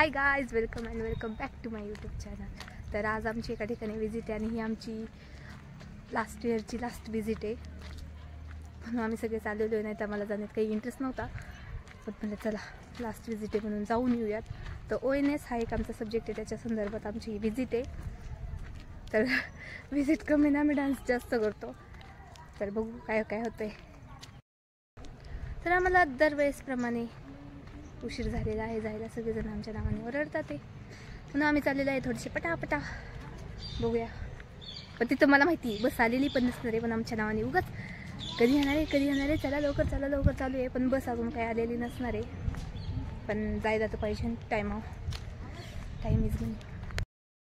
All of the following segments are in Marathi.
High guys, welcome and welcome back to my YouTube channel. तर आज आमची एका ठिकाणी विजिट आहे आणि ही आमची लास्ट इयरची लास्ट विजिट आहे. म्हणून आम्ही सगळे चाललेलो आहे, नाही तर मला जाण्यात काही इंटरेस्ट नव्हता. पण म्हणलं चला लास्ट विजिट आहे म्हणून जाऊन येऊयात. तर ONS हा एक आमचा सब्जेक्ट आहे, त्याच्या संदर्भात आमची ही विजिट आहे. तर विजिट कमी ना, आम्ही डान्स जास्त करतो. तर बघू काय काय होतं आहे. तर आम्हाला दरवेळेसप्रमाणे उशीर झालेला आहे जायला. सगळेजण आमच्या नावाने ओरडतात आहे, म्हणून आम्ही चाललेलो आहे थोडीशी पटापटा. बघूया. पण तिथं मला माहिती आहे बस आलेली पण नसणार आहे, पण आमच्या नावाने उगाच कधी येणार आहे चला लवकर चालू आहे. पण बस अजून काही आलेली नसणार आहे. पण जायला तर पाहिजे, टाईम इज मनी.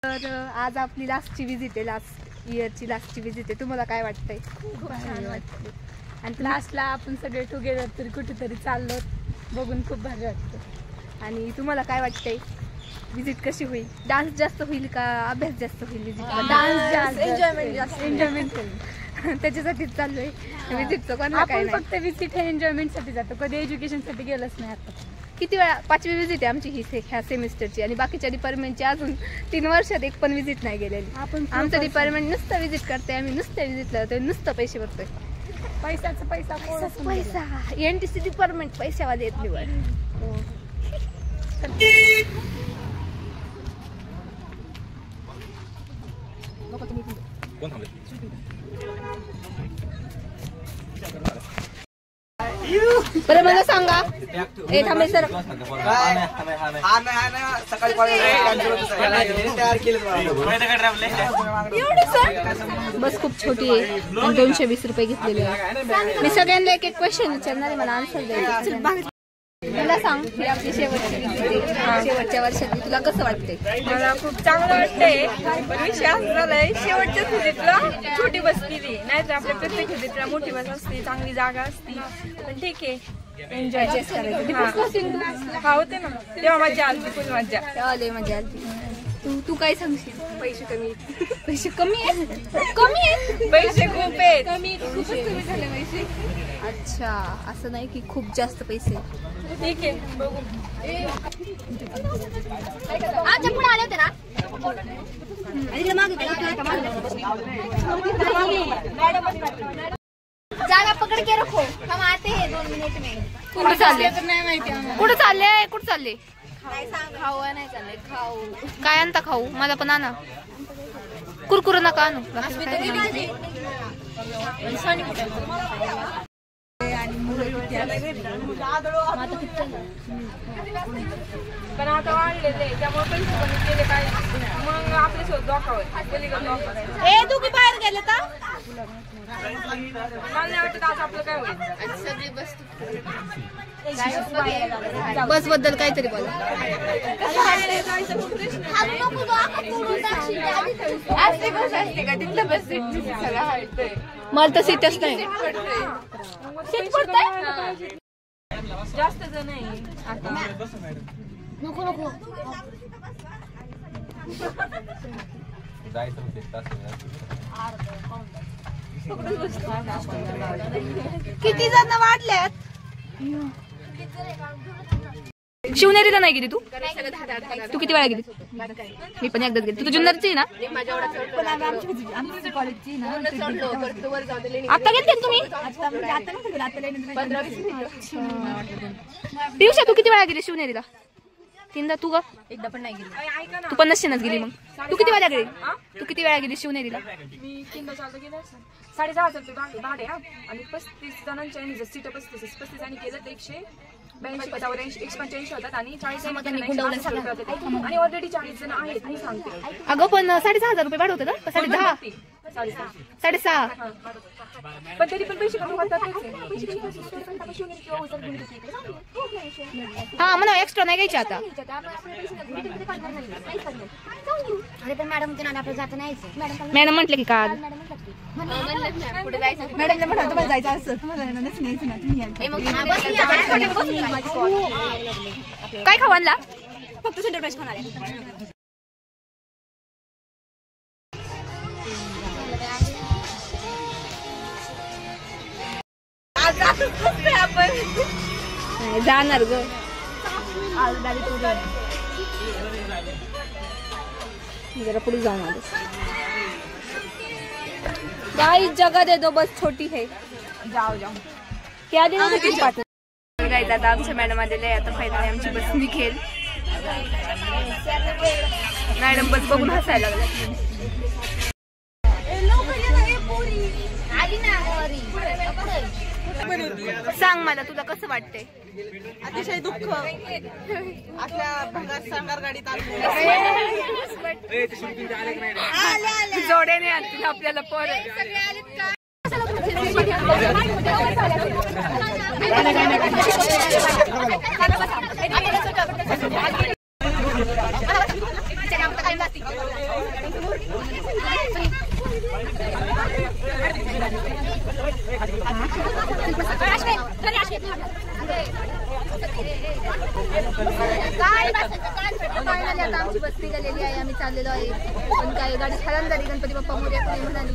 तर आज आपली लास्टची विजिट आहे, लास्ट इयरची लास्टची विजिट आहे. तुम्हाला काय वाटतंय? खूप छान वाटते. आणि लास्टला आपण सगळे टुगेदर तरी कुठेतरी चाललो, बघून खूप भारी वाटतं. आणि तुम्हाला काय वाटतंय विजिट कशी होईल? डान्स जास्त होईल का अभ्यास जास्त होईल? विजिट डान्स एन्जॉयमेंट त्याच्यासाठीच चाललोय विजिटचं. कोणाला काय नाही, फक्त विजिट हे एन्जॉयमेंटसाठी जातो, कधी एज्युकेशनसाठी गेलंच नाही. आता किती वेळा 5वी विजिट आहे आमची ही ह्या सेमिस्टरची. आणि बाकीच्या डिपार्टमेंटची अजून 3 वर्षात एक पण विजिट नाही गेलेली. आमचं डिपार्टमेंट नुसतं विजिट करते, आम्ही नुसतं विजिटला जातोय, नुसतं पैसे भरतोय. पैसा NTC डिपार्टमेंट पैशावाले आहेत निवड. बरं मला सांगा, थांबे सर, बस खूप छोटी आहे. 220 रुपये घेतलेले आहे. मी सगळ्यांना एक क्वेश्चन विचारणार आहे, मला आन्सर द्यायचं. मला सांग, ही आपली शेवटच्या वर्षातली तुला कसं वाटतंय? मला खूप चांगलं वाटतंय. पण विषय असं झालाय, शेवटच्या विजिटला छोटी बस केली, नाही तर आपल्या प्रत्येक विजिटला मोठी बस असते, चांगली जागा असते. पण ठीक आहे, एन्जॉय करायचं. हा होते ना, तेव्हा मजा आली, खूप मजा. तेव्हा लय मजा आली. तू काय सांगशील? पैसे कमी आहेत. पैसे कमी आहेत. पैसे खूप आहेत. खूपच कमी झाले पैसे. अच्छा, असं नाही की खूप जास्त पैसे. ठीक आहे, बघू. आमच्या पुढे आले होते ना. जागा पकड के रखो, हम आते हैं 2 मिनिट में. कुठे चालले? खाऊ नाही चालले. खाऊ काय आणता? खाऊ मला पण आणा. कुरकुर नका आणू. पण आता वाढलेले त्यामुळे पैसे कमी केले पाहिजे. मग आपल्या शोध दाखवायचं. तू की बाहेर गेले तर मला नाही वाटत आज आपलं काय होईल. सगळी बस बद्दल काहीतरी बोला. मला तर सीटच नाही. जास्त जण आहे आता. नको किती जण वाढल्यात? शिवनेरीला नाही गेली तू? किती वेळा गेली? मी पण एकदाच गेली. तू जुन्नरची आहे ना? आता गेलते तुम्ही? दिवसा तू किती वेळा गेली शिवनेरीला? 3दा. तू ग? एकदा पण नाही गेली. तू पण नसशीनच गेली. मग तू किती वेळा गेली शिवनेरीला? मी 3दा 4दा गेले. 6,500 रुपये भाडे. आणि 35 जणांच्या सीट 35 आणि केलं तर 185 होतात आणि 40 आणि ऑलरेडी 40 जण आहेत. मी सांगते. अगं पण 6,500 रुपये भाडं होतं का? 6,500? 6,500. पण तरी पण पैसे कमी होतात. हा म्हणा, एक्स्ट्रा नाही घ्यायचे आता. अरे पण मॅडम आपलं जात नाही. मॅडम म्हटले की काल मॅडमला म्हणा तुम्हाला जायचं असं, तुम्हाला न्यायचं ना. काय खाऊ आणला? फक्त सेंटर प्राइस खाणार आहे. जाणार ग. मी जरा पुढे जाऊन आलो. गाइस जगह दे दो बस छोटी है. जाओ जाओ क्या देना तुझी पाठ. गाइस आता आमच्या मॅडम आलेले आहे. आता फायनली आमची बस निघेल. मॅडम बस बघून हसायला लागल्या. सांग मला तुला कसं वाटतंय. अतिशय दुःख आपल्या भागात सांगार गाडीत जोड्याने आणतील आपल्याला परत. फायनली आता आमची बस निघालेली आहे. आम्ही चाललेलो आहे. पण काय गाडी खराब झाली. गणपती बाप्पा मोरया कोणी म्हणाली.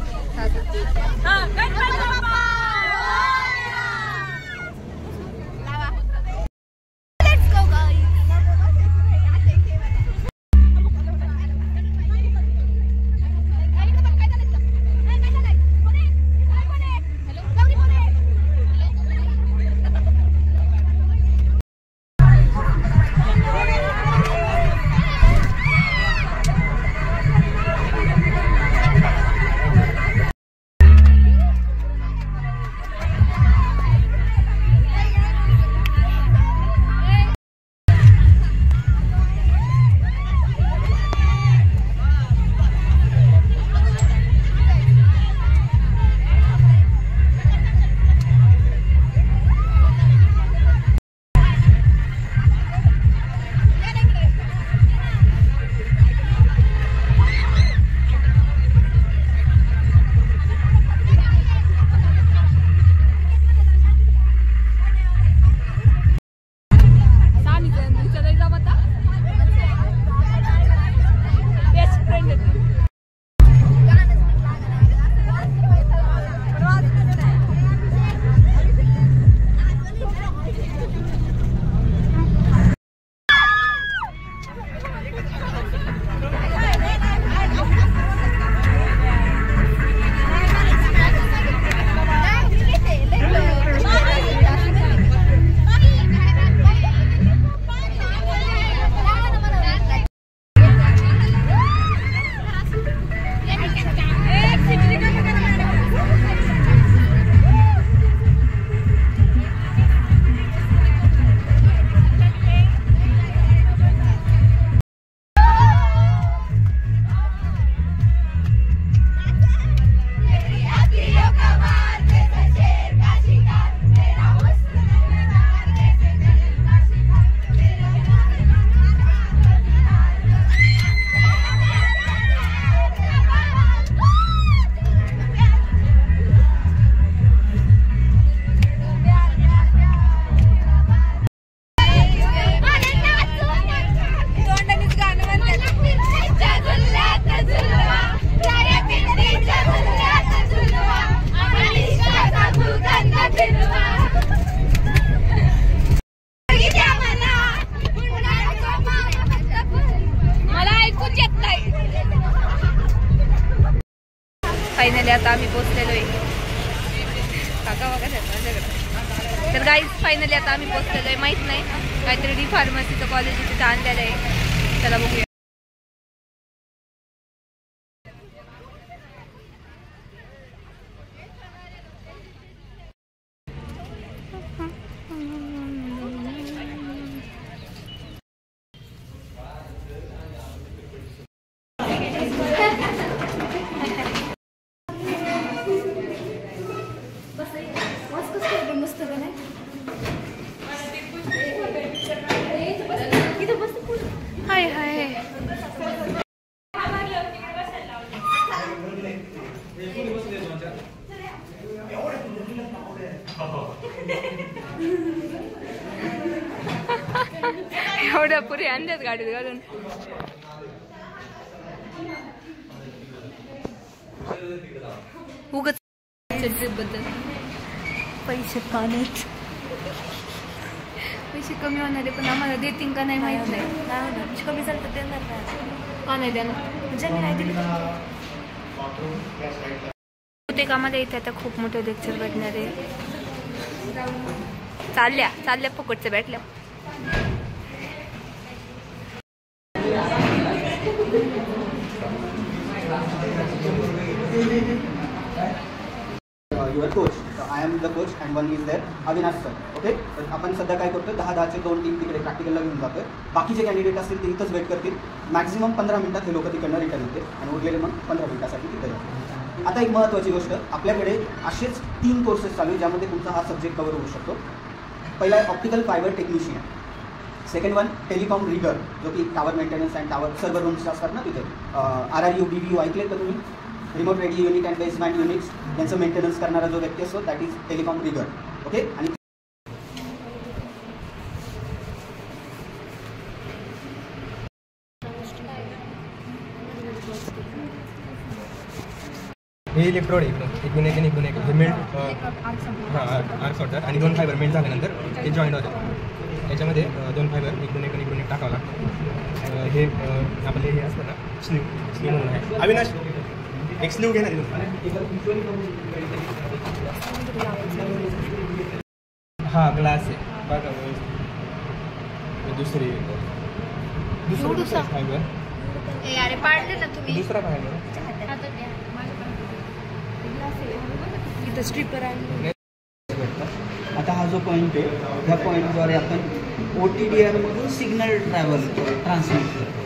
फायनली आता आम्ही पोहोचलेलो आहे. काका बघा माझ्याकडे. तर गाईज फायनली आता आम्ही पोहोचलेलो आहे. माहित नाही काहीतरी डी फार्मसीचं कॉलेज तिथं आणलेलं आहे. चला बघूया. हाय हाय एवढ्या पुरे आणल्यात गाडीत घालून. उगाच बद्दल पैसे काढत पैसे कमी होणारे पण आम्हाला देतील का नाही माहित नाही. कमी झालं तर देणार नाही. का नाही देणार ज्यांनी नाही दिली प्रत्येकामध्ये इथे आता खूप मोठे लेक्चर भेटणार आहे. चालल्या फुकटचे भेटल्या. Your coach. I am the coach and one is there Avinash sir. Okay. तर आपण सध्या काय करतो 10-10चे 2 टीम तिकडे प्रॅक्टिकलला घेऊन जातोय. बाकीचे कॅन्डिडेट असतील ते इथंच वेट करतील. मॅक्झिमम 15 मिनिटात हे लोक तिकडनं रिटर्न होते आणि उरलेले मग 15 मिनिटासाठी तिथे जातात. आता एक महत्त्वाची गोष्ट, आपल्याकडे असेच 3 कोर्सेस चालू आहेत ज्यामध्ये तुमचा हा सब्जेक्ट कव्हर होऊ शकतो. पहिला आहे optical fibre technician. Second one telecom rigger, जो की tower maintenance and tower server rooms असतात ना तिथे. RRU BBU ऐकले का तुम्ही? Remote radio unit and baseband units यांचं मेंटेनन्स करणारा जो व्यक्ती असतो that is telecom rigger. Okay. आणि हे इलेक्ट्रोड इकडून एक हे मेल्ट आर्क होतात आणि 2 फायबर मेल्ट झाल्यानंतर हे जॉईंट होतात. याच्यामध्ये 2 फायबर इकडून एक टाकावं लागतं. हे आपले हे असतं ना स्लीव म्हणून आहे. अविनाश एक स्लीव घे ना. हा ग्लास आहे बघा. दुसरी फायबर दुसरा फायबर इथं स्ट्रिपर आहे. आता हा जो पॉईंट आहे ह्या पॉईंटद्वारे आपण OTDR मधून सिग्नल ट्रान्समिट करतो.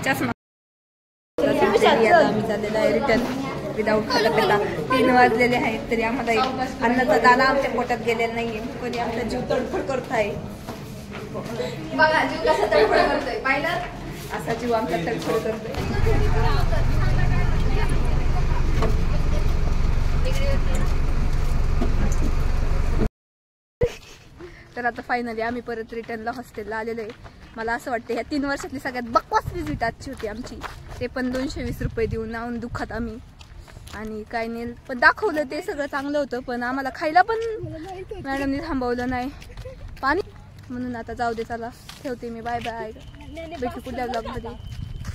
चष्मा आम्ही चाललेला आहे रिटर्न विदाऊट खाता पिता. 3 वाजलेले आहेत तरी आम्हाला अन्नाचा दाना आमच्या पोटात गेलेला नाहीये. कोणी आमचा जीव तडफड करत आहे. बघा जीव कसा तडफड करतोय पाहिलं. असा जीव आमचा तडफड करतोय. तर आता फायनली आम्ही परत रिटर्नला हॉस्टेलला आलेलो आहे. मला असं वाटतं ह्या 3 वर्षातली सगळ्यात बकवास विजिट आजची होती आमची. ते पण 220 रुपये देऊन नावून दुःखात आम्ही. आणि काय नाही पण दाखवलं ते सगळं चांगलं होतं पण आम्हाला खायला पण मॅडमनी थांबवलं नाही पाणी म्हणून. आता जाऊ दे चला ठेवते मी. Bye bye. भेटू पुढल्या ब्लॉगमध्ये.